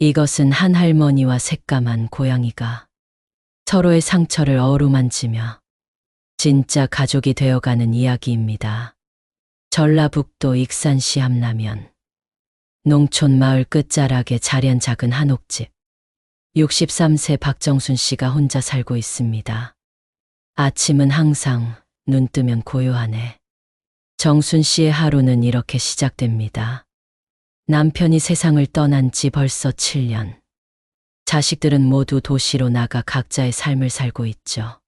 이것은 한 할머니와 새까만 고양이가 서로의 상처를 어루만지며 진짜 가족이 되어가는 이야기입니다. 전라북도 익산시 함라면 농촌 마을 끝자락에 자리한 작은 한옥집. 63세 박정순 씨가 혼자 살고 있습니다. 아침은 항상 눈 뜨면 고요하네. 정순 씨의 하루는 이렇게 시작됩니다. 남편이 세상을 떠난 지 벌써 7년. 자식들은 모두 도시로 나가 각자의 삶을 살고 있죠.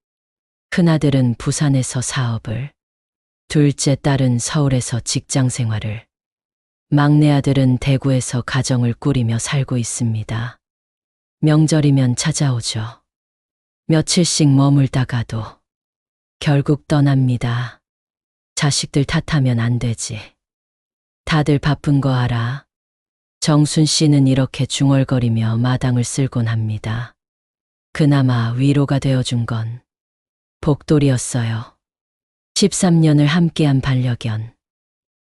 큰아들은 부산에서 사업을, 둘째 딸은 서울에서 직장 생활을, 막내 아들은 대구에서 가정을 꾸리며 살고 있습니다. 명절이면 찾아오죠. 며칠씩 머물다가도 결국 떠납니다. 자식들 탓하면 안 되지. 다들 바쁜 거 알아. 정순 씨는 이렇게 중얼거리며 마당을 쓸곤 합니다. 그나마 위로가 되어준 건 복돌이었어요. 13년을 함께한 반려견.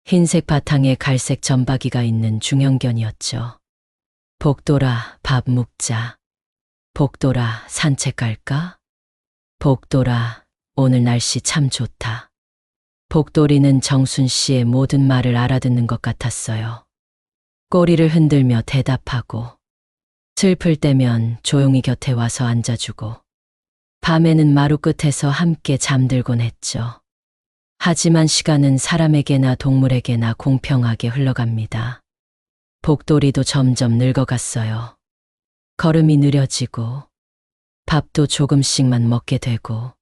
흰색 바탕에 갈색 점박이가 있는 중형견이었죠. 복돌아, 밥 먹자. 복돌아, 산책 갈까? 복돌아, 오늘 날씨 참 좋다. 복돌이는 정순 씨의 모든 말을 알아듣는 것 같았어요. 꼬리를 흔들며 대답하고, 슬플 때면 조용히 곁에 와서 앉아주고, 밤에는 마루 끝에서 함께 잠들곤 했죠. 하지만 시간은 사람에게나 동물에게나 공평하게 흘러갑니다. 복돌이도 점점 늙어갔어요. 걸음이 느려지고, 밥도 조금씩만 먹게 되고,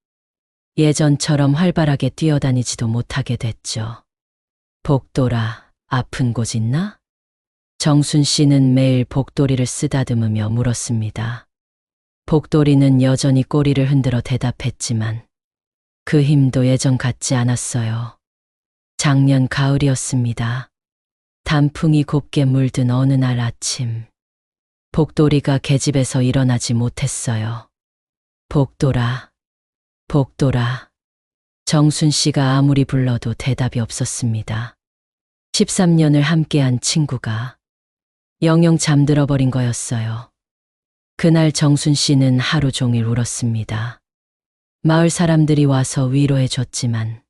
예전처럼 활발하게 뛰어다니지도 못하게 됐죠. 복돌아, 아픈 곳 있나? 정순 씨는 매일 복돌이를 쓰다듬으며 물었습니다. 복돌이는 여전히 꼬리를 흔들어 대답했지만 그 힘도 예전 같지 않았어요. 작년 가을이었습니다. 단풍이 곱게 물든 어느 날 아침, 복돌이가 계집에서 일어나지 못했어요. 복돌아, 복돌아. 정순 씨가 아무리 불러도 대답이 없었습니다. 13년을 함께한 친구가 영영 잠들어 버린 거였어요. 그날 정순 씨는 하루 종일 울었습니다. 마을 사람들이 와서 위로해 줬지만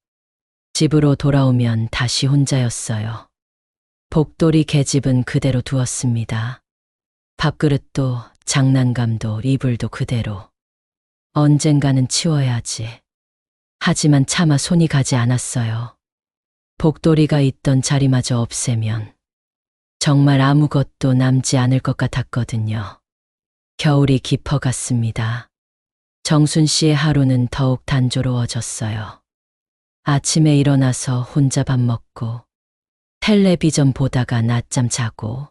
집으로 돌아오면 다시 혼자였어요. 복돌이 계집은 그대로 두었습니다. 밥그릇도 장난감도 이불도 그대로. 언젠가는 치워야지. 하지만 차마 손이 가지 않았어요. 복돌이가 있던 자리마저 없애면 정말 아무것도 남지 않을 것 같았거든요. 겨울이 깊어갔습니다. 정순 씨의 하루는 더욱 단조로워졌어요. 아침에 일어나서 혼자 밥 먹고, 텔레비전 보다가 낮잠 자고,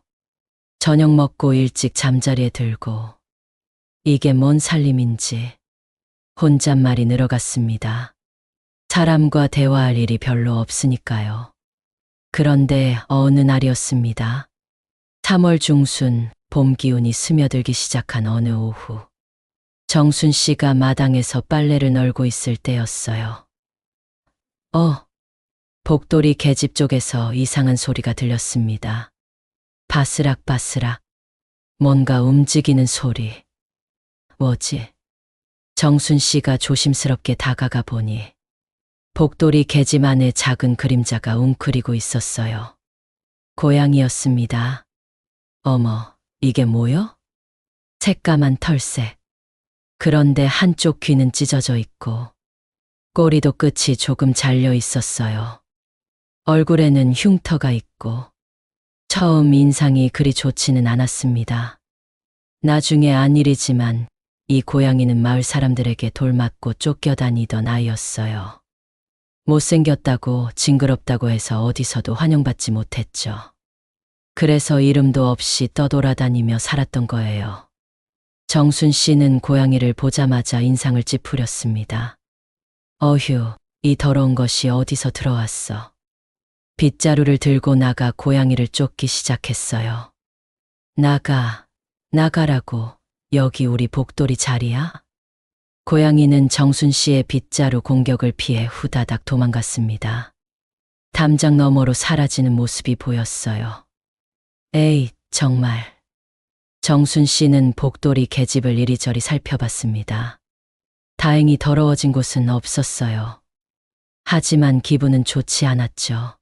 저녁 먹고 일찍 잠자리에 들고, 이게 뭔 살림인지 혼잣말이 늘어갔습니다. 사람과 대화할 일이 별로 없으니까요. 그런데 어느 날이었습니다. 3월 중순 봄 기운이 스며들기 시작한 어느 오후, 정순 씨가 마당에서 빨래를 널고 있을 때였어요. 복돌이 계집 쪽에서 이상한 소리가 들렸습니다. 바스락바스락, 뭔가 움직이는 소리. 뭐지? 정순 씨가 조심스럽게 다가가 보니 복돌이 계집 안에 작은 그림자가 웅크리고 있었어요. 고양이였습니다. 어머, 이게 뭐여? 새까만 털색. 그런데 한쪽 귀는 찢어져 있고 꼬리도 끝이 조금 잘려 있었어요. 얼굴에는 흉터가 있고 처음 인상이 그리 좋지는 않았습니다. 나중에 안 일이지만 이 고양이는 마을 사람들에게 돌맞고 쫓겨다니던 아이였어요. 못생겼다고 징그럽다고 해서 어디서도 환영받지 못했죠. 그래서 이름도 없이 떠돌아다니며 살았던 거예요. 정순 씨는 고양이를 보자마자 인상을 찌푸렸습니다. 어휴, 이 더러운 것이 어디서 들어왔어. 빗자루를 들고 나가 고양이를 쫓기 시작했어요. 나가라고. 여기 우리 복돌이 자리야? 고양이는 정순 씨의 빗자루 공격을 피해 후다닥 도망갔습니다. 담장 너머로 사라지는 모습이 보였어요. 에이, 정말. 정순 씨는 복돌이 계집을 이리저리 살펴봤습니다. 다행히 더러워진 곳은 없었어요. 하지만 기분은 좋지 않았죠.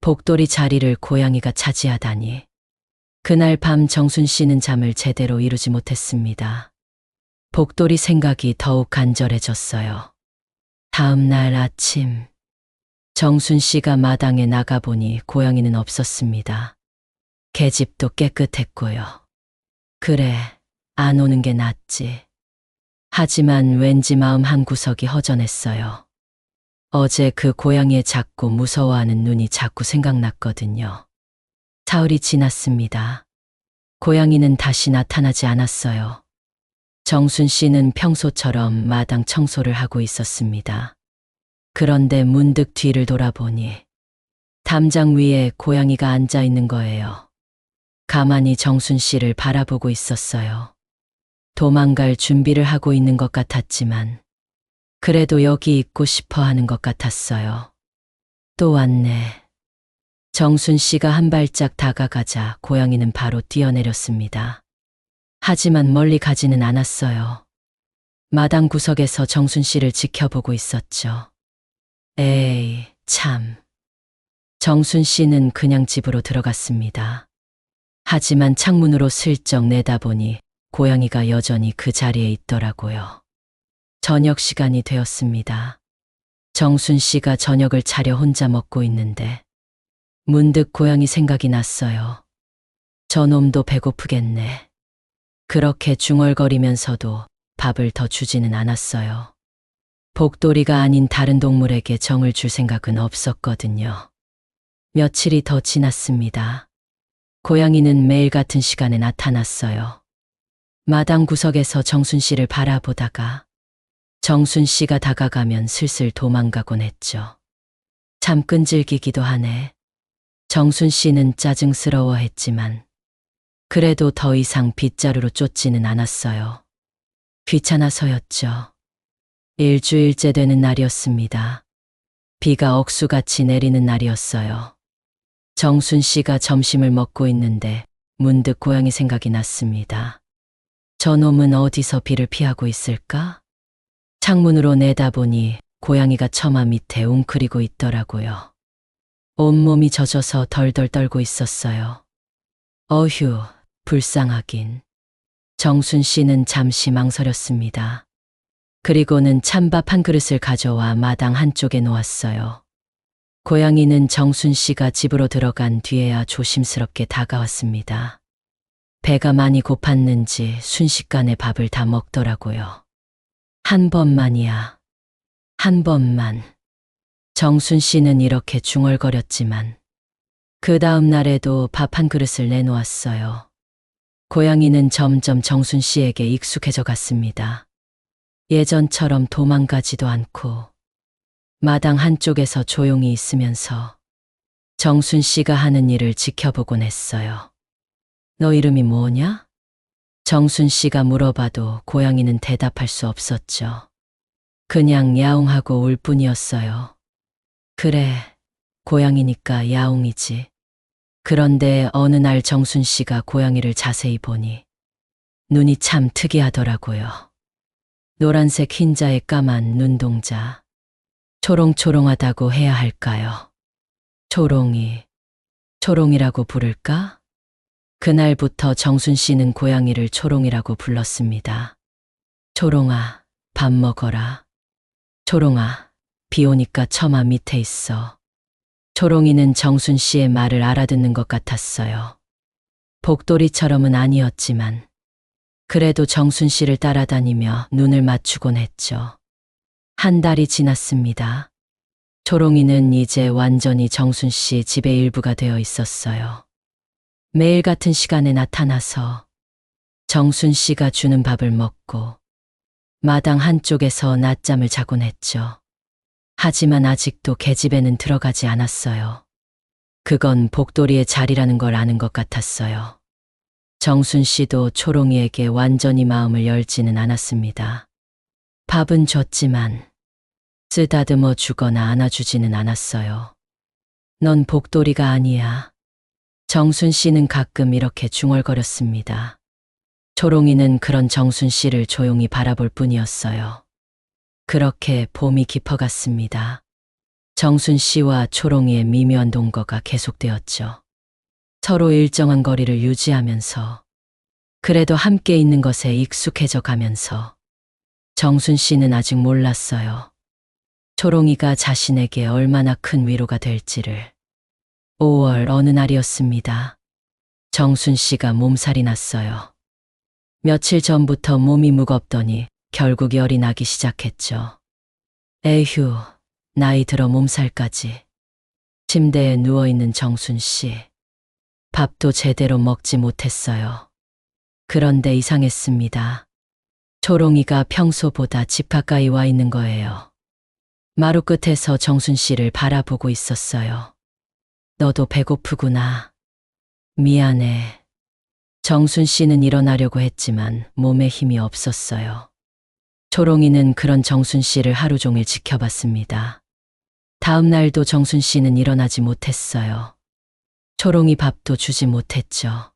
복돌이 자리를 고양이가 차지하다니. 그날 밤 정순 씨는 잠을 제대로 이루지 못했습니다. 복돌이 생각이 더욱 간절해졌어요. 다음 날 아침, 정순 씨가 마당에 나가보니 고양이는 없었습니다. 계집도 깨끗했고요. 그래, 안 오는 게 낫지. 하지만 왠지 마음 한구석이 허전했어요. 어제 그 고양이의 작고 무서워하는 눈이 자꾸 생각났거든요. 사흘이 지났습니다. 고양이는 다시 나타나지 않았어요. 정순 씨는 평소처럼 마당 청소를 하고 있었습니다. 그런데 문득 뒤를 돌아보니 담장 위에 고양이가 앉아 있는 거예요. 가만히 정순 씨를 바라보고 있었어요. 도망갈 준비를 하고 있는 것 같았지만 그래도 여기 있고 싶어 하는 것 같았어요. 또 왔네. 정순 씨가 한 발짝 다가가자 고양이는 바로 뛰어내렸습니다. 하지만 멀리 가지는 않았어요. 마당 구석에서 정순 씨를 지켜보고 있었죠. 에이, 참. 정순 씨는 그냥 집으로 들어갔습니다. 하지만 창문으로 슬쩍 내다보니 고양이가 여전히 그 자리에 있더라고요. 저녁 시간이 되었습니다. 정순 씨가 저녁을 차려 혼자 먹고 있는데 문득 고양이 생각이 났어요. 저놈도 배고프겠네. 그렇게 중얼거리면서도 밥을 더 주지는 않았어요. 복돌이가 아닌 다른 동물에게 정을 줄 생각은 없었거든요. 며칠이 더 지났습니다. 고양이는 매일 같은 시간에 나타났어요. 마당 구석에서 정순 씨를 바라보다가 정순 씨가 다가가면 슬슬 도망가곤 했죠. 참 끈질기기도 하네. 정순 씨는 짜증스러워했지만 그래도 더 이상 빗자루로 쫓지는 않았어요. 귀찮아서였죠. 일주일째 되는 날이었습니다. 비가 억수같이 내리는 날이었어요. 정순 씨가 점심을 먹고 있는데 문득 고양이 생각이 났습니다. 저놈은 어디서 비를 피하고 있을까? 창문으로 내다보니 고양이가 처마 밑에 웅크리고 있더라고요. 온몸이 젖어서 덜덜 떨고 있었어요. 어휴, 불쌍하긴. 정순 씨는 잠시 망설였습니다. 그리고는 찬밥 한 그릇을 가져와 마당 한쪽에 놓았어요. 고양이는 정순 씨가 집으로 들어간 뒤에야 조심스럽게 다가왔습니다. 배가 많이 고팠는지 순식간에 밥을 다 먹더라고요. 한 번만이야. 한 번만. 정순 씨는 이렇게 중얼거렸지만 그 다음 날에도 밥 한 그릇을 내놓았어요. 고양이는 점점 정순 씨에게 익숙해져 갔습니다. 예전처럼 도망가지도 않고 마당 한쪽에서 조용히 있으면서 정순 씨가 하는 일을 지켜보곤 했어요. 너 이름이 뭐냐? 정순 씨가 물어봐도 고양이는 대답할 수 없었죠. 그냥 야옹하고 울 뿐이었어요. 그래, 고양이니까 야옹이지. 그런데 어느 날 정순 씨가 고양이를 자세히 보니 눈이 참 특이하더라고요. 노란색 흰자에 까만 눈동자. 초롱초롱하다고 해야 할까요? 초롱이라고 부를까? 그날부터 정순 씨는 고양이를 초롱이라고 불렀습니다. 초롱아, 밥 먹어라. 초롱아, 비 오니까 처마 밑에 있어. 초롱이는 정순 씨의 말을 알아듣는 것 같았어요. 복돌이처럼은 아니었지만 그래도 정순 씨를 따라다니며 눈을 맞추곤 했죠. 한 달이 지났습니다. 초롱이는 이제 완전히 정순 씨 집의 일부가 되어 있었어요. 매일 같은 시간에 나타나서 정순 씨가 주는 밥을 먹고 마당 한쪽에서 낮잠을 자곤 했죠. 하지만 아직도 계집에는 들어가지 않았어요. 그건 복돌이의 자리라는 걸 아는 것 같았어요. 정순 씨도 초롱이에게 완전히 마음을 열지는 않았습니다. 밥은 줬지만 쓰다듬어 주거나 안아주지는 않았어요. 넌 복돌이가 아니야. 정순 씨는 가끔 이렇게 중얼거렸습니다. 초롱이는 그런 정순 씨를 조용히 바라볼 뿐이었어요. 그렇게 봄이 깊어갔습니다. 정순 씨와 초롱이의 미묘한 동거가 계속되었죠. 서로 일정한 거리를 유지하면서 그래도 함께 있는 것에 익숙해져 가면서 정순 씨는 아직 몰랐어요. 초롱이가 자신에게 얼마나 큰 위로가 될지를. 5월 어느 날이었습니다. 정순 씨가 몸살이 났어요. 며칠 전부터 몸이 무겁더니 결국 열이 나기 시작했죠. 에휴, 나이 들어 몸살까지. 침대에 누워있는 정순 씨. 밥도 제대로 먹지 못했어요. 그런데 이상했습니다. 초롱이가 평소보다 집 가까이 와 있는 거예요. 마루 끝에서 정순 씨를 바라보고 있었어요. 너도 배고프구나. 미안해. 정순 씨는 일어나려고 했지만 몸에 힘이 없었어요. 초롱이는 그런 정순 씨를 하루 종일 지켜봤습니다. 다음 날도 정순 씨는 일어나지 못했어요. 초롱이 밥도 주지 못했죠.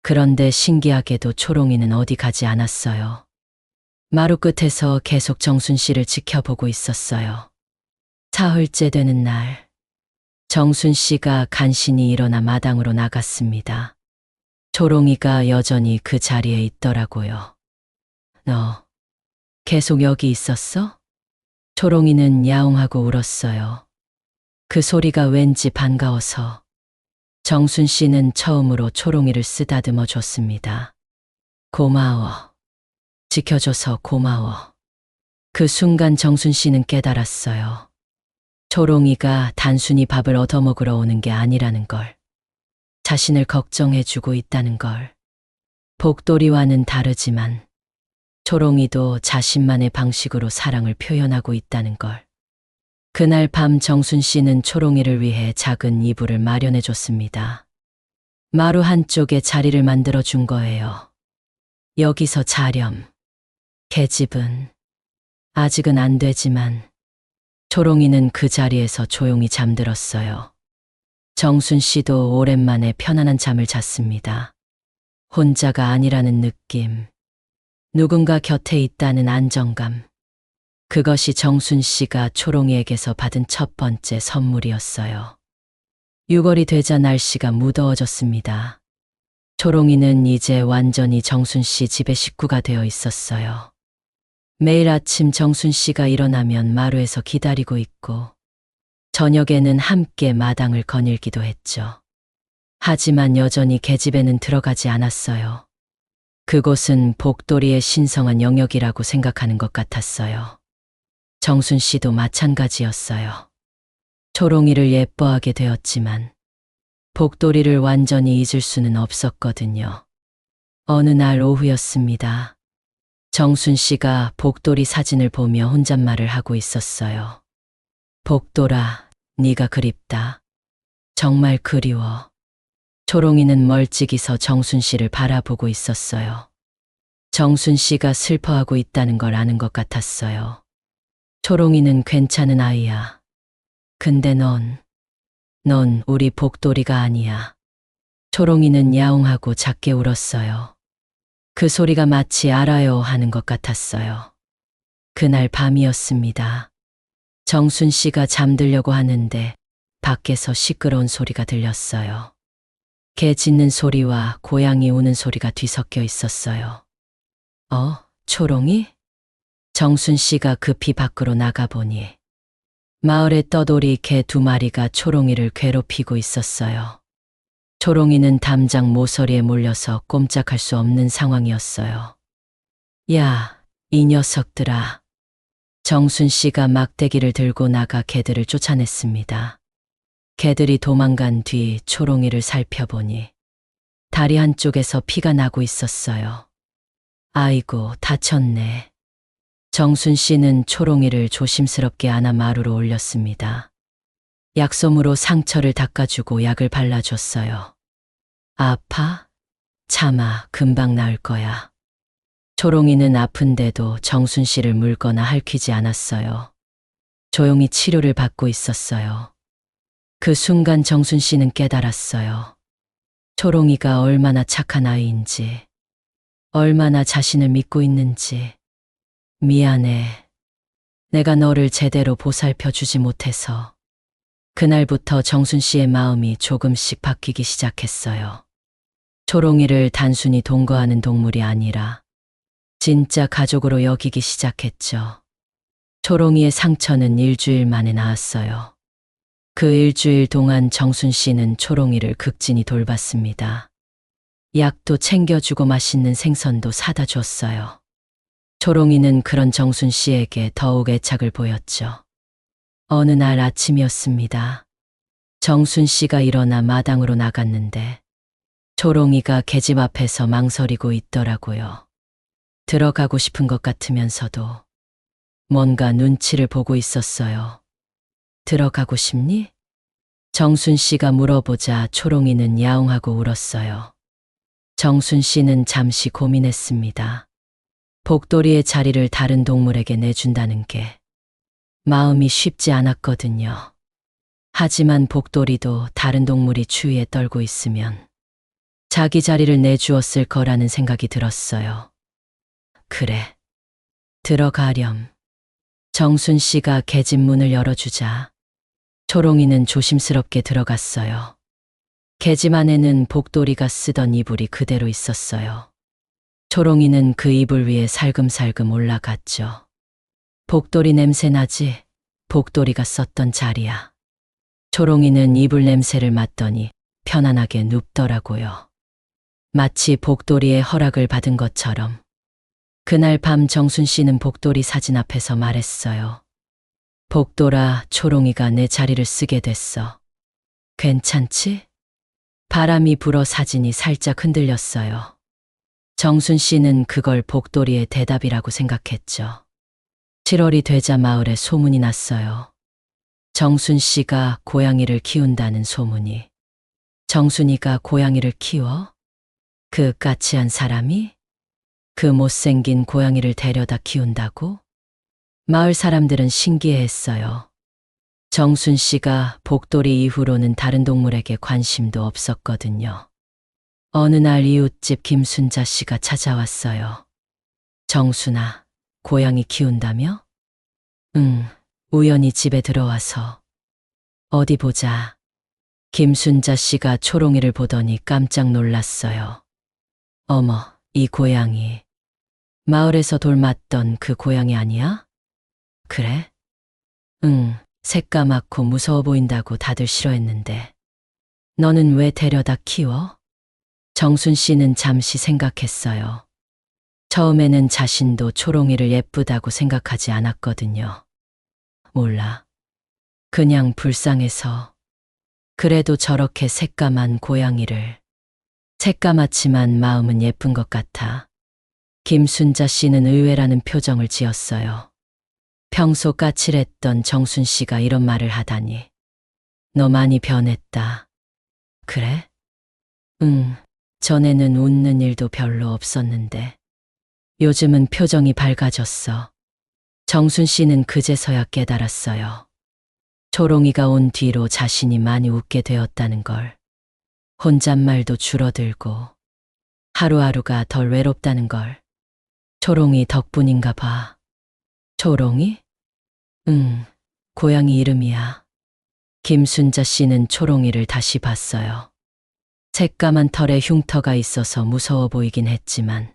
그런데 신기하게도 초롱이는 어디 가지 않았어요. 마루 끝에서 계속 정순 씨를 지켜보고 있었어요. 사흘째 되는 날, 정순 씨가 간신히 일어나 마당으로 나갔습니다. 초롱이가 여전히 그 자리에 있더라고요. 너 계속 여기 있었어? 초롱이는 야옹하고 울었어요. 그 소리가 왠지 반가워서. 정순 씨는 처음으로 초롱이를 쓰다듬어 줬습니다. 고마워. 지켜줘서 고마워. 그 순간 정순 씨는 깨달았어요. 초롱이가 단순히 밥을 얻어먹으러 오는 게 아니라는 걸. 자신을 걱정해주고 있다는 걸. 복돌이와는 다르지만 초롱이도 자신만의 방식으로 사랑을 표현하고 있다는 걸. 그날 밤 정순 씨는 초롱이를 위해 작은 이불을 마련해 줬습니다. 마루 한쪽에 자리를 만들어 준 거예요. 여기서 자렴. 계집은 아직은 안 되지만 초롱이는 그 자리에서 조용히 잠들었어요. 정순 씨도 오랜만에 편안한 잠을 잤습니다. 혼자가 아니라는 느낌. 누군가 곁에 있다는 안정감. 그것이 정순 씨가 초롱이에게서 받은 첫 번째 선물이었어요. 6월이 되자 날씨가 무더워졌습니다. 초롱이는 이제 완전히 정순 씨 집의 식구가 되어 있었어요. 매일 아침 정순 씨가 일어나면 마루에서 기다리고 있고 저녁에는 함께 마당을 거닐기도 했죠. 하지만 여전히 계집에는 들어가지 않았어요. 그곳은 복돌이의 신성한 영역이라고 생각하는 것 같았어요. 정순 씨도 마찬가지였어요. 초롱이를 예뻐하게 되었지만 복돌이를 완전히 잊을 수는 없었거든요. 어느 날 오후였습니다. 정순 씨가 복돌이 사진을 보며 혼잣말을 하고 있었어요. 복돌아, 네가 그립다. 정말 그리워. 초롱이는 멀찍이 서 정순 씨를 바라보고 있었어요. 정순 씨가 슬퍼하고 있다는 걸 아는 것 같았어요. 초롱이는 괜찮은 아이야. 근데 넌 우리 복돌이가 아니야. 초롱이는 야옹하고 작게 울었어요. 그 소리가 마치 알아요 하는 것 같았어요. 그날 밤이었습니다. 정순 씨가 잠들려고 하는데 밖에서 시끄러운 소리가 들렸어요. 개 짖는 소리와 고양이 우는 소리가 뒤섞여 있었어요. 초롱이? 정순 씨가 급히 밖으로 나가보니 마을의 떠돌이 개 2마리가 초롱이를 괴롭히고 있었어요. 초롱이는 담장 모서리에 몰려서 꼼짝할 수 없는 상황이었어요. 야, 이 녀석들아. 정순 씨가 막대기를 들고 나가 개들을 쫓아냈습니다. 개들이 도망간 뒤 초롱이를 살펴보니 다리 한쪽에서 피가 나고 있었어요. 아이고, 다쳤네. 정순 씨는 초롱이를 조심스럽게 안아 마루로 올렸습니다. 약솜으로 상처를 닦아주고 약을 발라줬어요. 아파? 참아, 금방 나을 거야. 초롱이는 아픈데도 정순 씨를 물거나 핥히지 않았어요. 조용히 치료를 받고 있었어요. 그 순간 정순 씨는 깨달았어요. 초롱이가 얼마나 착한 아이인지. 얼마나 자신을 믿고 있는지. 미안해. 내가 너를 제대로 보살펴 주지 못해서. 그날부터 정순 씨의 마음이 조금씩 바뀌기 시작했어요. 초롱이를 단순히 동거하는 동물이 아니라 진짜 가족으로 여기기 시작했죠. 초롱이의 상처는 일주일 만에 나았어요. 그 일주일 동안 정순 씨는 초롱이를 극진히 돌봤습니다. 약도 챙겨주고 맛있는 생선도 사다 줬어요. 초롱이는 그런 정순 씨에게 더욱 애착을 보였죠. 어느 날 아침이었습니다. 정순 씨가 일어나 마당으로 나갔는데 초롱이가 계집 앞에서 망설이고 있더라고요. 들어가고 싶은 것 같으면서도 뭔가 눈치를 보고 있었어요. 들어가고 싶니? 정순 씨가 물어보자 초롱이는 야옹하고 울었어요. 정순 씨는 잠시 고민했습니다. 복돌이의 자리를 다른 동물에게 내준다는 게 마음이 쉽지 않았거든요. 하지만 복돌이도 다른 동물이 추위에 떨고 있으면 자기 자리를 내주었을 거라는 생각이 들었어요. 그래, 들어가렴. 정순 씨가 계집 문을 열어주자 초롱이는 조심스럽게 들어갔어요. 계집 안에는 복돌이가 쓰던 이불이 그대로 있었어요. 초롱이는 그 이불 위에 살금살금 올라갔죠. 복돌이 냄새 나지? 복돌이가 썼던 자리야. 초롱이는 이불 냄새를 맡더니 편안하게 눕더라고요. 마치 복돌이의 허락을 받은 것처럼. 그날 밤 정순 씨는 복돌이 사진 앞에서 말했어요. 복돌아, 초롱이가 내 자리를 쓰게 됐어. 괜찮지? 바람이 불어 사진이 살짝 흔들렸어요. 정순 씨는 그걸 복돌이의 대답이라고 생각했죠. 7월이 되자 마을에 소문이 났어요. 정순 씨가 고양이를 키운다는 소문이. 정순이가 고양이를 키워? 그 까치한 사람이? 그 못생긴 고양이를 데려다 키운다고? 마을 사람들은 신기해했어요. 정순 씨가 복돌이 이후로는 다른 동물에게 관심도 없었거든요. 어느 날 이웃집 김순자 씨가 찾아왔어요. 정순아, 고양이 키운다며? 응, 우연히 집에 들어와서. 어디 보자. 김순자 씨가 초롱이를 보더니 깜짝 놀랐어요. 어머, 이 고양이. 마을에서 돌맞던 그 고양이 아니야? 그래? 응, 새까맣고 무서워 보인다고 다들 싫어했는데. 너는 왜 데려다 키워? 정순 씨는 잠시 생각했어요. 처음에는 자신도 초롱이를 예쁘다고 생각하지 않았거든요. 몰라. 그냥 불쌍해서. 그래도 저렇게 새까만 고양이를. 새까맣지만 마음은 예쁜 것 같아. 김순자 씨는 의외라는 표정을 지었어요. 평소 까칠했던 정순 씨가 이런 말을 하다니. 너 많이 변했다. 그래? 응, 전에는 웃는 일도 별로 없었는데. 요즘은 표정이 밝아졌어. 정순 씨는 그제서야 깨달았어요. 초롱이가 온 뒤로 자신이 많이 웃게 되었다는 걸. 혼잣말도 줄어들고 하루하루가 덜 외롭다는 걸. 초롱이 덕분인가 봐. 초롱이? 응, 고양이 이름이야. 김순자 씨는 초롱이를 다시 봤어요. 새까만 털에 흉터가 있어서 무서워 보이긴 했지만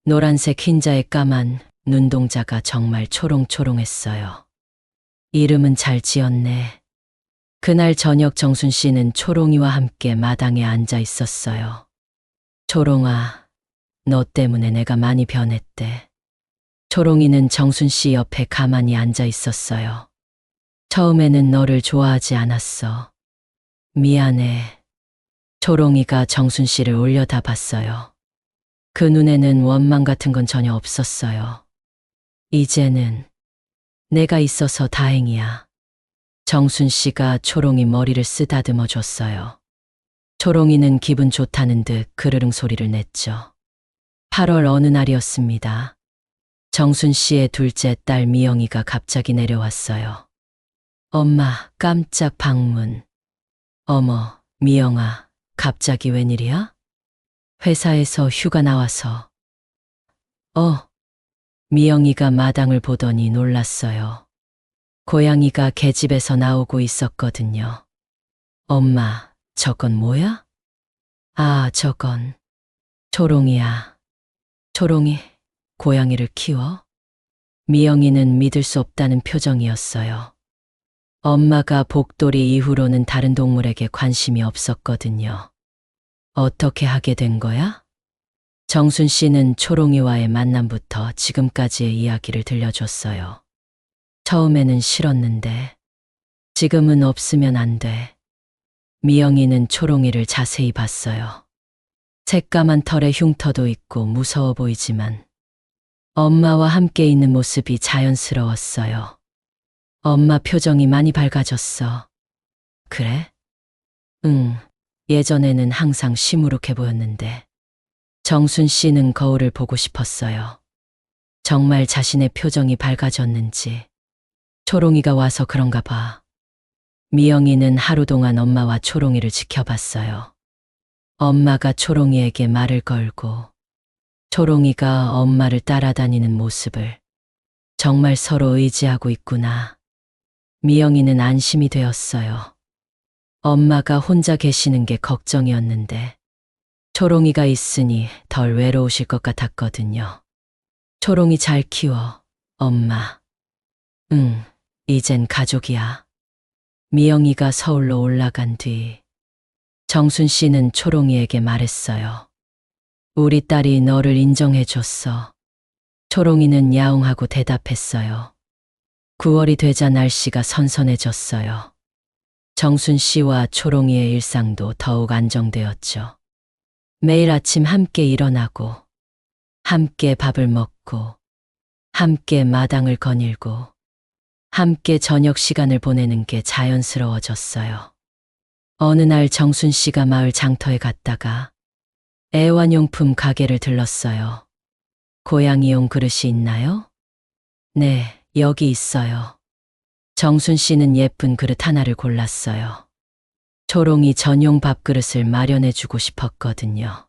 노란색 흰자에 까만 눈동자가 정말 초롱초롱했어요. 이름은 잘 지었네. 그날 저녁 정순 씨는 초롱이와 함께 마당에 앉아 있었어요. 초롱아, 너 때문에 내가 많이 변했대. 초롱이는 정순 씨 옆에 가만히 앉아 있었어요. 처음에는 너를 좋아하지 않았어. 미안해. 초롱이가 정순 씨를 올려다봤어요. 그 눈에는 원망 같은 건 전혀 없었어요. 이제는 내가 있어서 다행이야. 정순 씨가 초롱이 머리를 쓰다듬어 줬어요. 초롱이는 기분 좋다는 듯 그르릉 소리를 냈죠. 8월 어느 날이었습니다. 정순 씨의 둘째 딸 미영이가 갑자기 내려왔어요. 엄마, 깜짝 방문. 어머, 미영아, 갑자기 웬일이야? 회사에서 휴가 나와서. 미영이가 마당을 보더니 놀랐어요. 고양이가 계집에서 나오고 있었거든요. 엄마, 저건 뭐야? 아, 저건 초롱이야. 초롱이 고양이를 키워? 미영이는 믿을 수 없다는 표정이었어요. 엄마가 복돌이 이후로는 다른 동물에게 관심이 없었거든요. 어떻게 하게 된 거야? 정순 씨는 초롱이와의 만남부터 지금까지의 이야기를 들려줬어요. 처음에는 싫었는데 지금은 없으면 안 돼. 미영이는 초롱이를 자세히 봤어요. 새까만 털에 흉터도 있고 무서워 보이지만 엄마와 함께 있는 모습이 자연스러웠어요. 엄마 표정이 많이 밝아졌어. 그래? 응, 예전에는 항상 시무룩해 보였는데 정순 씨는 거울을 보고 싶었어요. 정말 자신의 표정이 밝아졌는지. 초롱이가 와서 그런가 봐. 미영이는 하루 동안 엄마와 초롱이를 지켜봤어요. 엄마가 초롱이에게 말을 걸고 초롱이가 엄마를 따라다니는 모습을. 정말 서로 의지하고 있구나. 미영이는 안심이 되었어요. 엄마가 혼자 계시는 게 걱정이었는데 초롱이가 있으니 덜 외로우실 것 같았거든요. 초롱이 잘 키워, 엄마. 응, 이젠 가족이야. 미영이가 서울로 올라간 뒤 정순 씨는 초롱이에게 말했어요. 우리 딸이 너를 인정해줬어. 초롱이는 야옹하고 대답했어요. 9월이 되자 날씨가 선선해졌어요. 정순 씨와 초롱이의 일상도 더욱 안정되었죠. 매일 아침 함께 일어나고, 함께 밥을 먹고, 함께 마당을 거닐고, 함께 저녁 시간을 보내는 게 자연스러워졌어요. 어느 날 정순 씨가 마을 장터에 갔다가 애완용품 가게를 들렀어요. 고양이용 그릇이 있나요? 네, 여기 있어요. 정순 씨는 예쁜 그릇 하나를 골랐어요. 초롱이 전용 밥그릇을 마련해주고 싶었거든요.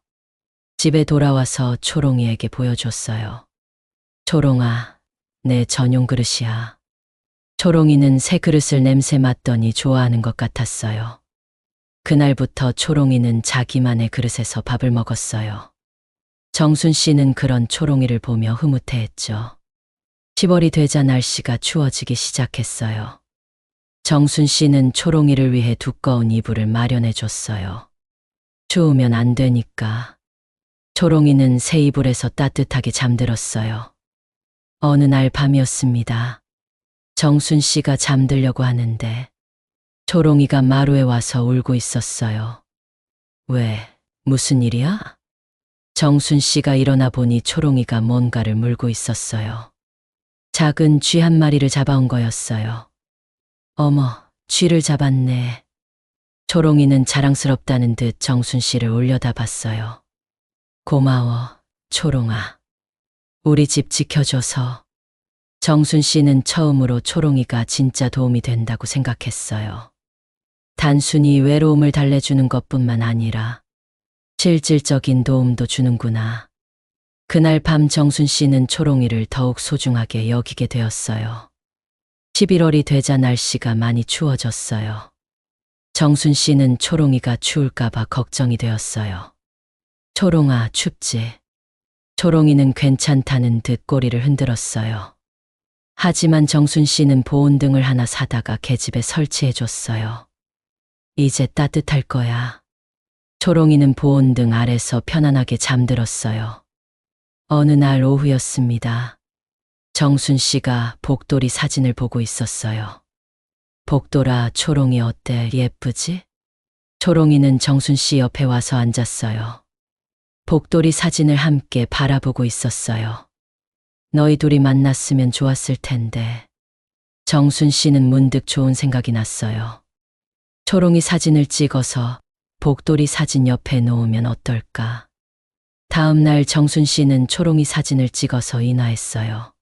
집에 돌아와서 초롱이에게 보여줬어요. 초롱아, 내 전용 그릇이야. 초롱이는 새 그릇을 냄새 맡더니 좋아하는 것 같았어요. 그날부터 초롱이는 자기만의 그릇에서 밥을 먹었어요. 정순 씨는 그런 초롱이를 보며 흐뭇해했죠. 10월이 되자 날씨가 추워지기 시작했어요. 정순 씨는 초롱이를 위해 두꺼운 이불을 마련해줬어요. 추우면 안 되니까. 초롱이는 새 이불에서 따뜻하게 잠들었어요. 어느 날 밤이었습니다. 정순 씨가 잠들려고 하는데 초롱이가 마루에 와서 울고 있었어요. 왜, 무슨 일이야? 정순 씨가 일어나 보니 초롱이가 뭔가를 물고 있었어요. 작은 쥐 한 마리를 잡아온 거였어요. 어머, 쥐를 잡았네. 초롱이는 자랑스럽다는 듯 정순 씨를 올려다봤어요. 고마워, 초롱아. 우리 집 지켜줘서. 정순 씨는 처음으로 초롱이가 진짜 도움이 된다고 생각했어요. 단순히 외로움을 달래주는 것뿐만 아니라 실질적인 도움도 주는구나. 그날 밤 정순 씨는 초롱이를 더욱 소중하게 여기게 되었어요. 11월이 되자 날씨가 많이 추워졌어요. 정순 씨는 초롱이가 추울까봐 걱정이 되었어요. 초롱아, 춥지? 초롱이는 괜찮다는 듯 꼬리를 흔들었어요. 하지만 정순 씨는 보온등을 하나 사다가 계집에 설치해줬어요. 이제 따뜻할 거야. 초롱이는 보온등 아래서 편안하게 잠들었어요. 어느 날 오후였습니다. 정순 씨가 복돌이 사진을 보고 있었어요. 복돌아, 초롱이 어때? 예쁘지? 초롱이는 정순 씨 옆에 와서 앉았어요. 복돌이 사진을 함께 바라보고 있었어요. 너희 둘이 만났으면 좋았을 텐데. 정순 씨는 문득 좋은 생각이 났어요. 초롱이 사진을 찍어서 복돌이 사진 옆에 놓으면 어떨까? 다음 날 정순 씨는 초롱이 사진을 찍어서 인화했어요.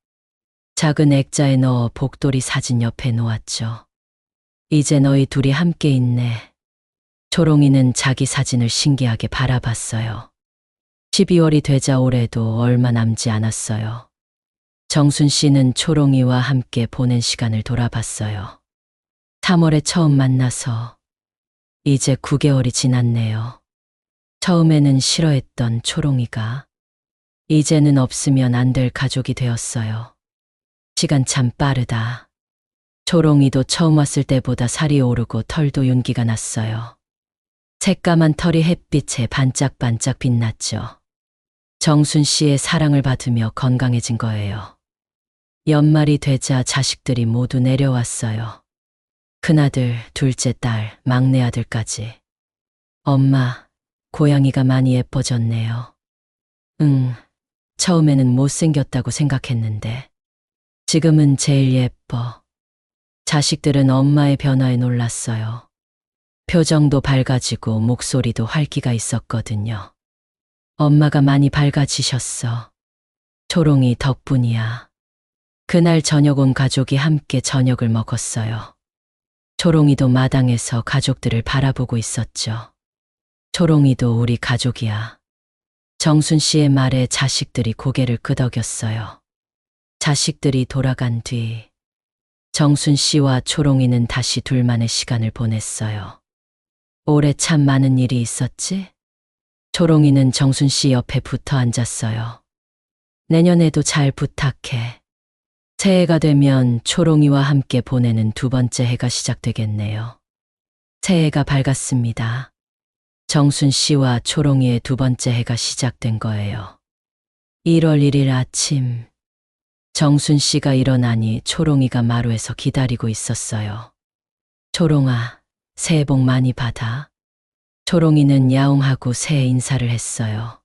작은 액자에 넣어 복돌이 사진 옆에 놓았죠. 이제 너희 둘이 함께 있네. 초롱이는 자기 사진을 신기하게 바라봤어요. 12월이 되자 올해도 얼마 남지 않았어요. 정순 씨는 초롱이와 함께 보낸 시간을 돌아봤어요. 3월에 처음 만나서 이제 9개월이 지났네요. 처음에는 싫어했던 초롱이가 이제는 없으면 안 될 가족이 되었어요. 시간 참 빠르다. 초롱이도 처음 왔을 때보다 살이 오르고 털도 윤기가 났어요. 새까만 털이 햇빛에 반짝반짝 빛났죠. 정순 씨의 사랑을 받으며 건강해진 거예요. 연말이 되자 자식들이 모두 내려왔어요. 큰아들, 둘째 딸, 막내 아들까지. 엄마, 고양이가 많이 예뻐졌네요. 처음에는 못생겼다고 생각했는데 지금은 제일 예뻐. 자식들은 엄마의 변화에 놀랐어요. 표정도 밝아지고 목소리도 활기가 있었거든요. 엄마가 많이 밝아지셨어. 초롱이 덕분이야. 그날 저녁 온 가족이 함께 저녁을 먹었어요. 초롱이도 마당에서 가족들을 바라보고 있었죠. 초롱이도 우리 가족이야. 정순 씨의 말에 자식들이 고개를 끄덕였어요. 자식들이 돌아간 뒤 정순 씨와 초롱이는 다시 둘만의 시간을 보냈어요. 올해 참 많은 일이 있었지? 초롱이는 정순 씨 옆에 붙어 앉았어요. 내년에도 잘 부탁해. 새해가 되면 초롱이와 함께 보내는 두 번째 해가 시작되겠네요. 새해가 밝았습니다. 정순 씨와 초롱이의 두 번째 해가 시작된 거예요. 1월 1일 아침, 정순 씨가 일어나니 초롱이가 마루에서 기다리고 있었어요. 초롱아, 새해 복 많이 받아. 초롱이는 야옹하고 새해 인사를 했어요.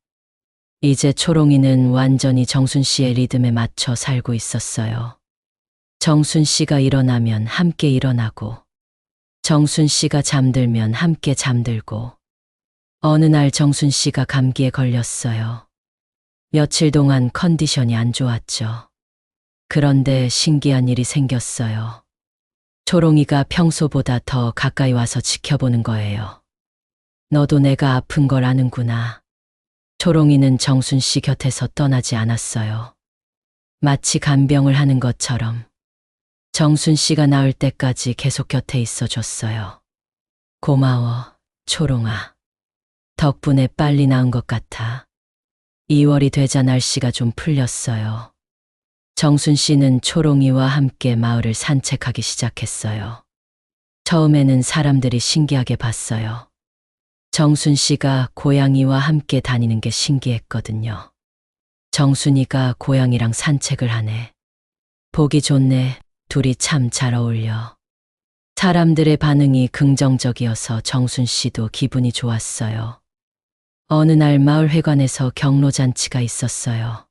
이제 초롱이는 완전히 정순 씨의 리듬에 맞춰 살고 있었어요. 정순 씨가 일어나면 함께 일어나고, 정순 씨가 잠들면 함께 잠들고, 어느 날 정순 씨가 감기에 걸렸어요. 며칠 동안 컨디션이 안 좋았죠. 그런데 신기한 일이 생겼어요. 초롱이가 평소보다 더 가까이 와서 지켜보는 거예요. 너도 내가 아픈 걸 아는구나. 초롱이는 정순 씨 곁에서 떠나지 않았어요. 마치 간병을 하는 것처럼 정순 씨가 나을 때까지 계속 곁에 있어 줬어요. 고마워, 초롱아. 덕분에 빨리 나은 것 같아. 2월이 되자 날씨가 좀 풀렸어요. 정순 씨는 초롱이와 함께 마을을 산책하기 시작했어요. 처음에는 사람들이 신기하게 봤어요. 정순 씨가 고양이와 함께 다니는 게 신기했거든요. 정순이가 고양이랑 산책을 하네. 보기 좋네. 둘이 참 잘 어울려. 사람들의 반응이 긍정적이어서 정순 씨도 기분이 좋았어요. 어느 날 마을 회관에서 경로잔치가 있었어요.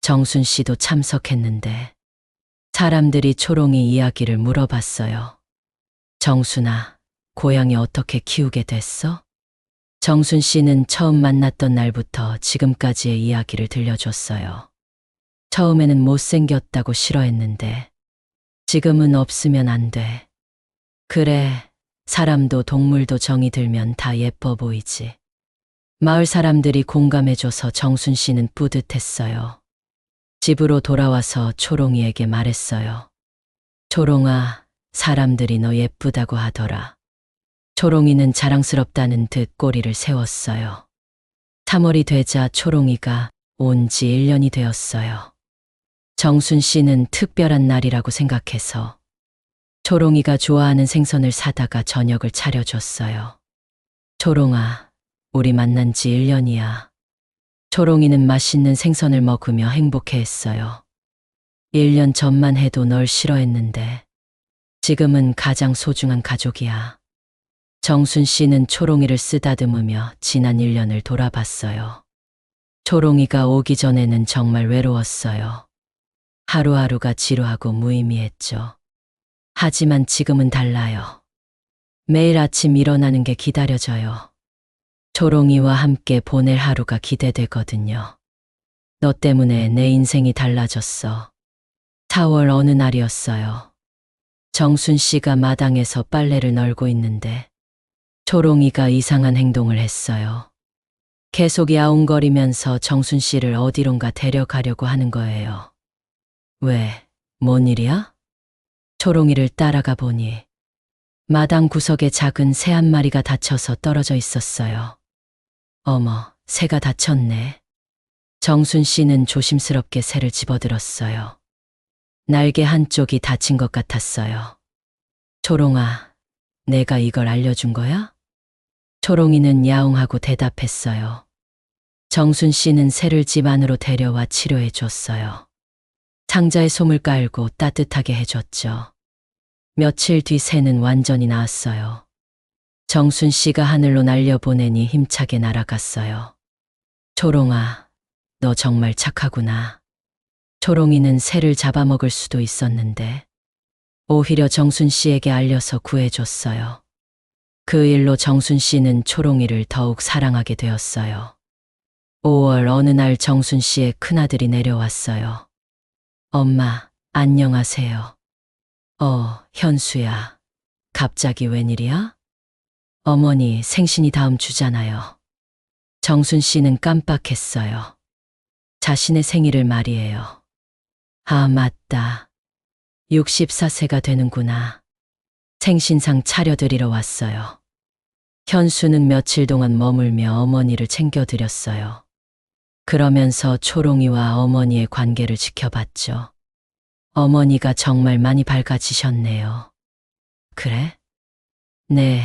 정순 씨도 참석했는데 사람들이 초롱이 이야기를 물어봤어요. 정순아, 고양이 어떻게 키우게 됐어? 정순 씨는 처음 만났던 날부터 지금까지의 이야기를 들려줬어요. 처음에는 못생겼다고 싫어했는데 지금은 없으면 안 돼. 그래, 사람도 동물도 정이 들면 다 예뻐 보이지. 마을 사람들이 공감해줘서 정순 씨는 뿌듯했어요. 집으로 돌아와서 초롱이에게 말했어요. 초롱아, 사람들이 너 예쁘다고 하더라. 초롱이는 자랑스럽다는 듯 꼬리를 세웠어요. 3월이 되자 초롱이가 온 지 1년이 되었어요. 정순 씨는 특별한 날이라고 생각해서 초롱이가 좋아하는 생선을 사다가 저녁을 차려줬어요. 초롱아, 우리 만난 지 1년이야. 초롱이는 맛있는 생선을 먹으며 행복해했어요. 1년 전만 해도 널 싫어했는데 지금은 가장 소중한 가족이야. 정순 씨는 초롱이를 쓰다듬으며 지난 1년을 돌아봤어요. 초롱이가 오기 전에는 정말 외로웠어요. 하루하루가 지루하고 무의미했죠. 하지만 지금은 달라요. 매일 아침 일어나는 게 기다려져요. 초롱이와 함께 보낼 하루가 기대되거든요. 너 때문에 내 인생이 달라졌어. 4월 어느 날이었어요. 정순 씨가 마당에서 빨래를 널고 있는데 초롱이가 이상한 행동을 했어요. 계속 야옹거리면서 정순 씨를 어디론가 데려가려고 하는 거예요. 왜, 뭔 일이야? 초롱이를 따라가 보니 마당 구석에 작은 새 한 마리가 다쳐서 떨어져 있었어요. 어머, 새가 다쳤네. 정순 씨는 조심스럽게 새를 집어들었어요. 날개 한쪽이 다친 것 같았어요. 초롱아, 내가 이걸 알려준 거야? 초롱이는 야옹하고 대답했어요. 정순 씨는 새를 집 안으로 데려와 치료해 줬어요. 상자에 솜을 깔고 따뜻하게 해줬죠. 며칠 뒤 새는 완전히 나았어요. 정순 씨가 하늘로 날려보내니 힘차게 날아갔어요. 초롱아, 너 정말 착하구나. 초롱이는 새를 잡아먹을 수도 있었는데 오히려 정순 씨에게 알려서 구해줬어요. 그 일로 정순 씨는 초롱이를 더욱 사랑하게 되었어요. 5월 어느 날 정순 씨의 큰아들이 내려왔어요. 엄마, 안녕하세요. 현수야. 갑자기 웬일이야? 어머니 생신이 다음 주잖아요. 정순 씨는 깜빡했어요. 자신의 생일을 말이에요. 아, 맞다. 64세가 되는구나. 생신상 차려드리러 왔어요. 현수는 며칠 동안 머물며 어머니를 챙겨드렸어요. 그러면서 초롱이와 어머니의 관계를 지켜봤죠. 어머니가 정말 많이 밝아지셨네요. 그래? 네,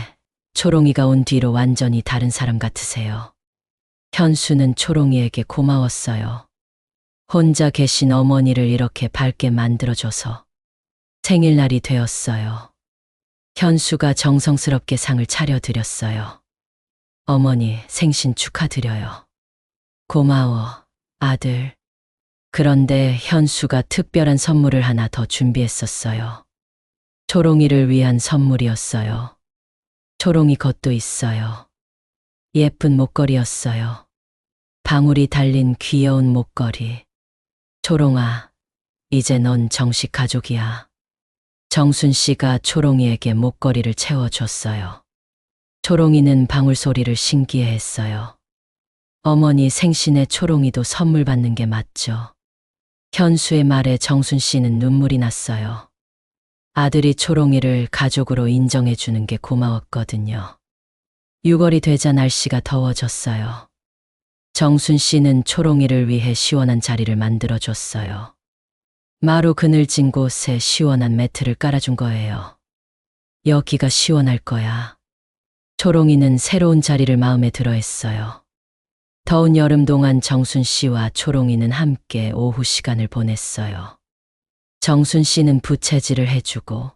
초롱이가 온 뒤로 완전히 다른 사람 같으세요. 현수는 초롱이에게 고마웠어요. 혼자 계신 어머니를 이렇게 밝게 만들어줘서. 생일날이 되었어요. 현수가 정성스럽게 상을 차려드렸어요. 어머니, 생신 축하드려요. 고마워, 아들. 그런데 현수가 특별한 선물을 하나 더 준비했었어요. 초롱이를 위한 선물이었어요. 초롱이 것도 있어요. 예쁜 목걸이였어요. 방울이 달린 귀여운 목걸이. 초롱아, 이제 넌 정식 가족이야. 정순 씨가 초롱이에게 목걸이를 채워줬어요. 초롱이는 방울 소리를 신기해했어요. 어머니 생신에 초롱이도 선물 받는 게 맞죠. 현수의 말에 정순 씨는 눈물이 났어요. 아들이 초롱이를 가족으로 인정해주는 게 고마웠거든요. 6월이 되자 날씨가 더워졌어요. 정순 씨는 초롱이를 위해 시원한 자리를 만들어줬어요. 마루 그늘진 곳에 시원한 매트를 깔아준 거예요. 여기가 시원할 거야. 초롱이는 새로운 자리를 마음에 들어했어요. 더운 여름 동안 정순 씨와 초롱이는 함께 오후 시간을 보냈어요. 정순 씨는 부채질을 해주고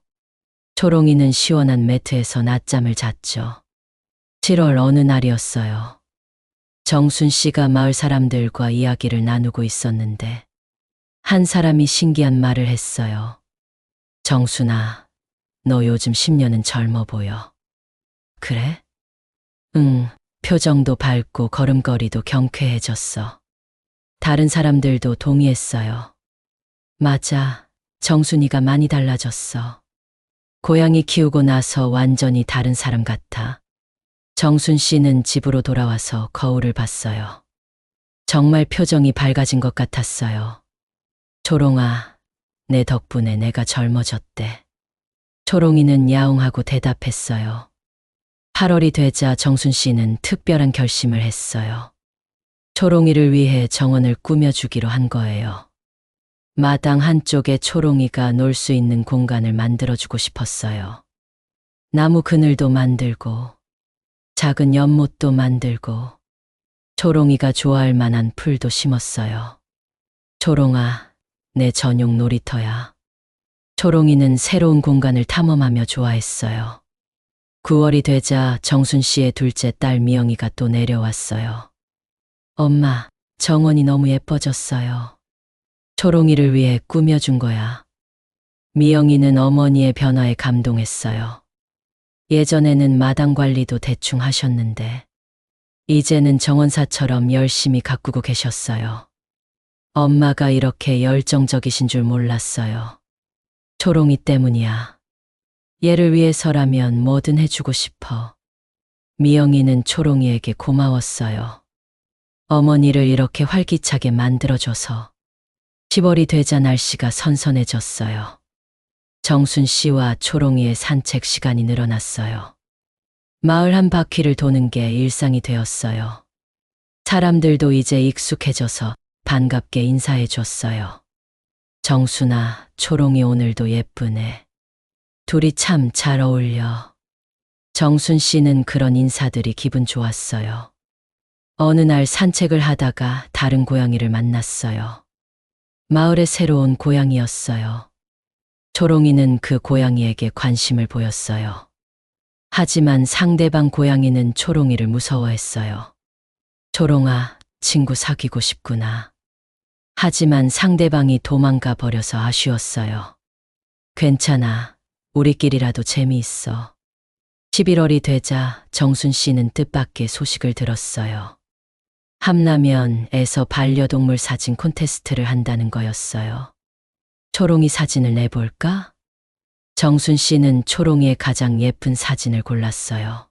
초롱이는 시원한 매트에서 낮잠을 잤죠. 7월 어느 날이었어요. 정순 씨가 마을 사람들과 이야기를 나누고 있었는데 한 사람이 신기한 말을 했어요. 정순아, 너 요즘 10년은 젊어 보여. 그래? 응, 표정도 밝고 걸음걸이도 경쾌해졌어. 다른 사람들도 동의했어요. 맞아, 정순이가 많이 달라졌어. 고양이 키우고 나서 완전히 다른 사람 같아. 정순 씨는 집으로 돌아와서 거울을 봤어요. 정말 표정이 밝아진 것 같았어요. 초롱아, 내 덕분에 내가 젊어졌대. 초롱이는 야옹하고 대답했어요. 8월이 되자 정순 씨는 특별한 결심을 했어요. 초롱이를 위해 정원을 꾸며주기로 한 거예요. 마당 한쪽에 초롱이가 놀 수 있는 공간을 만들어주고 싶었어요. 나무 그늘도 만들고 작은 연못도 만들고 초롱이가 좋아할 만한 풀도 심었어요. 초롱아, 내 전용 놀이터야. 초롱이는 새로운 공간을 탐험하며 좋아했어요. 9월이 되자 정순 씨의 둘째 딸 미영이가 또 내려왔어요. 엄마, 정원이 너무 예뻐졌어요. 초롱이를 위해 꾸며준 거야. 미영이는 어머니의 변화에 감동했어요. 예전에는 마당 관리도 대충 하셨는데 이제는 정원사처럼 열심히 가꾸고 계셨어요. 엄마가 이렇게 열정적이신 줄 몰랐어요. 초롱이 때문이야. 얘를 위해서라면 뭐든 해주고 싶어. 미영이는 초롱이에게 고마웠어요. 어머니를 이렇게 활기차게 만들어줘서 10월이 되자 날씨가 선선해졌어요. 정순 씨와 초롱이의 산책 시간이 늘어났어요. 마을 한 바퀴를 도는 게 일상이 되었어요. 사람들도 이제 익숙해져서 반갑게 인사해 줬어요. 정순아, 초롱이 오늘도 예쁘네. 둘이 참 잘 어울려. 정순 씨는 그런 인사들이 기분 좋았어요. 어느 날 산책을 하다가 다른 고양이를 만났어요. 마을에 새로 온 고양이였어요. 초롱이는 그 고양이에게 관심을 보였어요. 하지만 상대방 고양이는 초롱이를 무서워했어요. 초롱아, 친구 사귀고 싶구나. 하지만 상대방이 도망가 버려서 아쉬웠어요. 괜찮아. 우리끼리라도 재미있어. 11월이 되자 정순 씨는 뜻밖의 소식을 들었어요. 함라면에서 반려동물 사진 콘테스트를 한다는 거였어요. 초롱이 사진을 내볼까? 정순 씨는 초롱이의 가장 예쁜 사진을 골랐어요.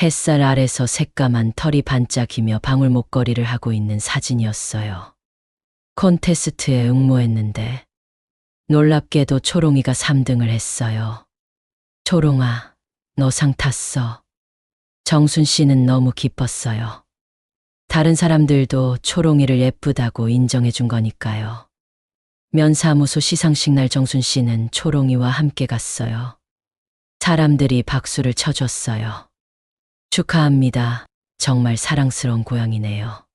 햇살 아래서 새까만 털이 반짝이며 방울 목걸이를 하고 있는 사진이었어요. 콘테스트에 응모했는데 놀랍게도 초롱이가 3등을 했어요. 초롱아, 너 상 탔어. 정순 씨는 너무 기뻤어요. 다른 사람들도 초롱이를 예쁘다고 인정해 준 거니까요. 면사무소 시상식 날 정순 씨는 초롱이와 함께 갔어요. 사람들이 박수를 쳐줬어요. 축하합니다. 정말 사랑스러운 고양이네요.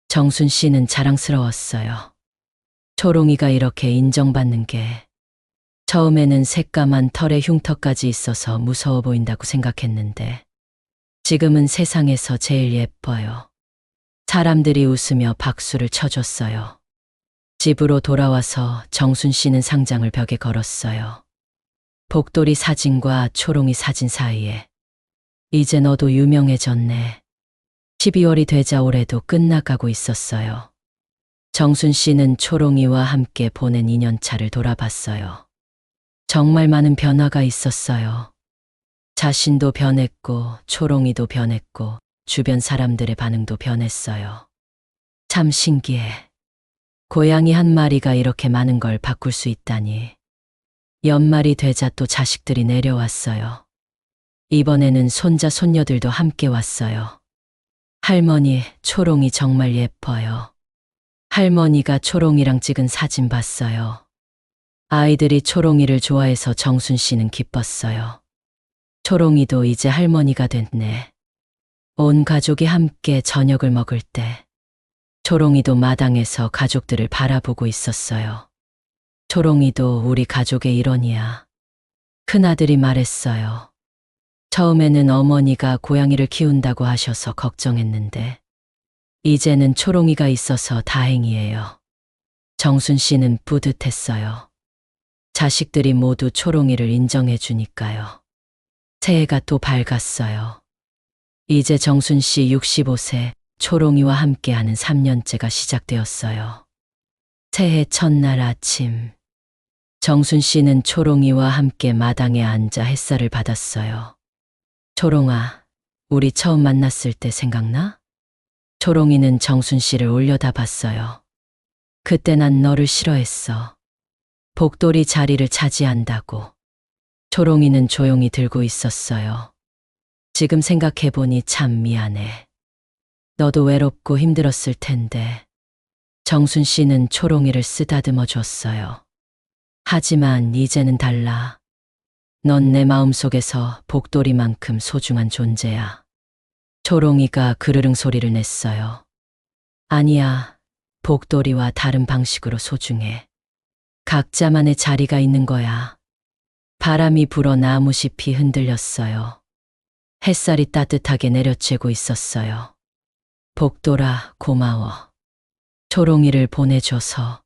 정순 씨는 자랑스러웠어요. 초롱이가 이렇게 인정받는 게 처음에는 새까만 털에 흉터까지 있어서 무서워 보인다고 생각했는데 지금은 세상에서 제일 예뻐요. 사람들이 웃으며 박수를 쳐줬어요. 집으로 돌아와서 정순 씨는 상장을 벽에 걸었어요. 복돌이 사진과 초롱이 사진 사이에 이제 너도 유명해졌네. 12월이 되자 올해도 끝나가고 있었어요. 정순 씨는 초롱이와 함께 보낸 2년차를 돌아봤어요. 정말 많은 변화가 있었어요. 자신도 변했고 초롱이도 변했고 주변 사람들의 반응도 변했어요. 참 신기해. 고양이 한 마리가 이렇게 많은 걸 바꿀 수 있다니. 연말이 되자 또 자식들이 내려왔어요. 이번에는 손자 손녀들도 함께 왔어요. 할머니, 초롱이 정말 예뻐요. 할머니가 초롱이랑 찍은 사진 봤어요. 아이들이 초롱이를 좋아해서 정순 씨는 기뻤어요. 초롱이도 이제 할머니가 됐네. 온 가족이 함께 저녁을 먹을 때 초롱이도 마당에서 가족들을 바라보고 있었어요. 초롱이도 우리 가족의 일원이야. 큰아들이 말했어요. 처음에는 어머니가 고양이를 키운다고 하셔서 걱정했는데 이제는 초롱이가 있어서 다행이에요. 정순 씨는 뿌듯했어요. 자식들이 모두 초롱이를 인정해 주니까요. 새해가 또 밝았어요. 이제 정순 씨 65세, 초롱이와 함께하는 3년째가 시작되었어요. 새해 첫날 아침, 정순 씨는 초롱이와 함께 마당에 앉아 햇살을 받았어요. 초롱아, 우리 처음 만났을 때 생각나? 초롱이는 정순 씨를 올려다봤어요. 그때 난 너를 싫어했어. 복돌이 자리를 차지한다고. 초롱이는 조용히 들고 있었어요. 지금 생각해보니 참 미안해. 너도 외롭고 힘들었을 텐데. 정순 씨는 초롱이를 쓰다듬어 줬어요. 하지만 이제는 달라. 넌 내 마음속에서 복돌이만큼 소중한 존재야. 초롱이가 그르릉 소리를 냈어요. 아니야, 복돌이와 다른 방식으로 소중해. 각자만의 자리가 있는 거야. 바람이 불어 나무잎이 흔들렸어요. 햇살이 따뜻하게 내려쬐고 있었어요. 복돌아, 고마워. 초롱이를 보내줘서.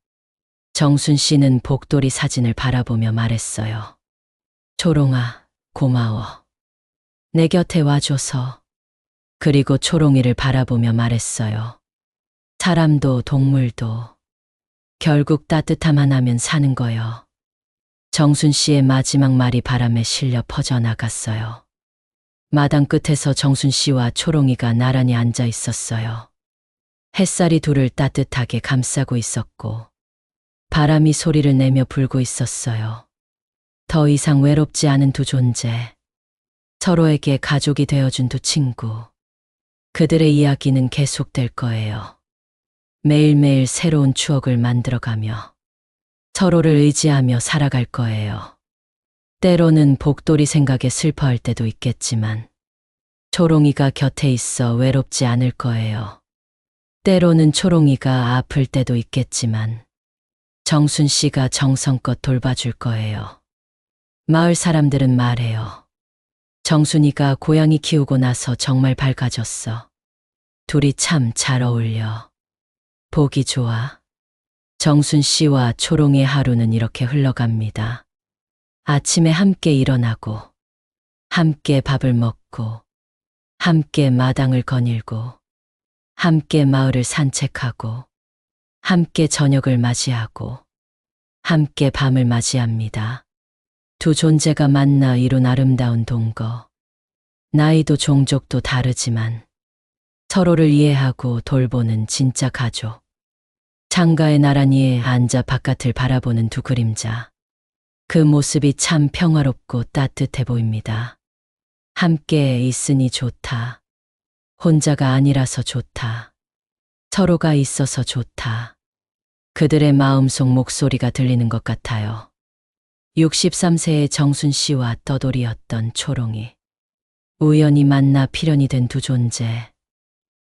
정순 씨는 복돌이 사진을 바라보며 말했어요. 초롱아, 고마워. 내 곁에 와줘서. 그리고 초롱이를 바라보며 말했어요. 사람도 동물도 결국 따뜻함 하나면 사는 거요. 정순 씨의 마지막 말이 바람에 실려 퍼져나갔어요. 마당 끝에서 정순 씨와 초롱이가 나란히 앉아 있었어요. 햇살이 둘을 따뜻하게 감싸고 있었고 바람이 소리를 내며 불고 있었어요. 더 이상 외롭지 않은 두 존재, 서로에게 가족이 되어준 두 친구. 그들의 이야기는 계속될 거예요. 매일매일 새로운 추억을 만들어가며 서로를 의지하며 살아갈 거예요. 때로는 복돌이 생각에 슬퍼할 때도 있겠지만 초롱이가 곁에 있어 외롭지 않을 거예요. 때로는 초롱이가 아플 때도 있겠지만 정순 씨가 정성껏 돌봐줄 거예요. 마을 사람들은 말해요. 정순이가 고양이 키우고 나서 정말 밝아졌어. 둘이 참 잘 어울려. 보기 좋아. 정순 씨와 초롱의 하루는 이렇게 흘러갑니다. 아침에 함께 일어나고, 함께 밥을 먹고, 함께 마당을 거닐고, 함께 마을을 산책하고, 함께 저녁을 맞이하고, 함께 밤을 맞이합니다. 두 존재가 만나 이룬 아름다운 동거. 나이도 종족도 다르지만 서로를 이해하고 돌보는 진짜 가족. 창가에 나란히 앉아 바깥을 바라보는 두 그림자. 그 모습이 참 평화롭고 따뜻해 보입니다. 함께 있으니 좋다. 혼자가 아니라서 좋다. 서로가 있어서 좋다. 그들의 마음속 목소리가 들리는 것 같아요. 63세의 정순 씨와 떠돌이였던 초롱이. 우연히 만나 필연이 된 두 존재.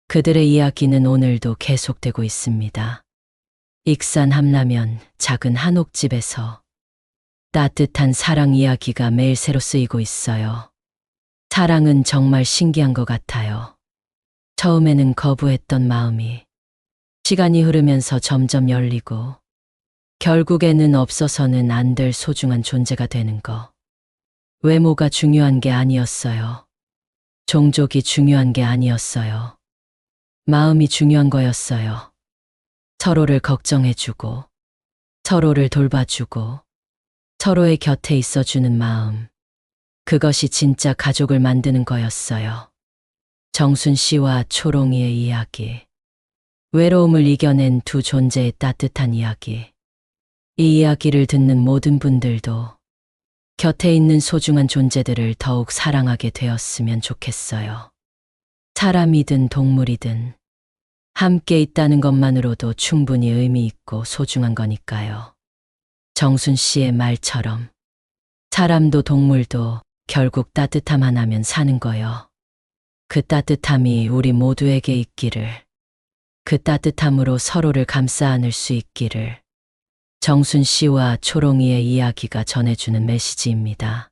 그들의 이야기는 오늘도 계속되고 있습니다. 익산 함라면 작은 한옥집에서 따뜻한 사랑 이야기가 매일 새로 쓰이고 있어요. 사랑은 정말 신기한 것 같아요. 처음에는 거부했던 마음이 시간이 흐르면서 점점 열리고 결국에는 없어서는 안 될 소중한 존재가 되는 거. 외모가 중요한 게 아니었어요. 종족이 중요한 게 아니었어요. 마음이 중요한 거였어요. 서로를 걱정해주고, 서로를 돌봐주고, 서로의 곁에 있어주는 마음. 그것이 진짜 가족을 만드는 거였어요. 정순 씨와 초롱이의 이야기. 외로움을 이겨낸 두 존재의 따뜻한 이야기. 이 이야기를 듣는 모든 분들도 곁에 있는 소중한 존재들을 더욱 사랑하게 되었으면 좋겠어요. 사람이든 동물이든 함께 있다는 것만으로도 충분히 의미 있고 소중한 거니까요. 정순 씨의 말처럼 사람도 동물도 결국 따뜻함 하나면 사는 거요. 그 따뜻함이 우리 모두에게 있기를, 그 따뜻함으로 서로를 감싸 안을 수 있기를 정순 씨와 초롱이의 이야기가 전해주는 메시지입니다.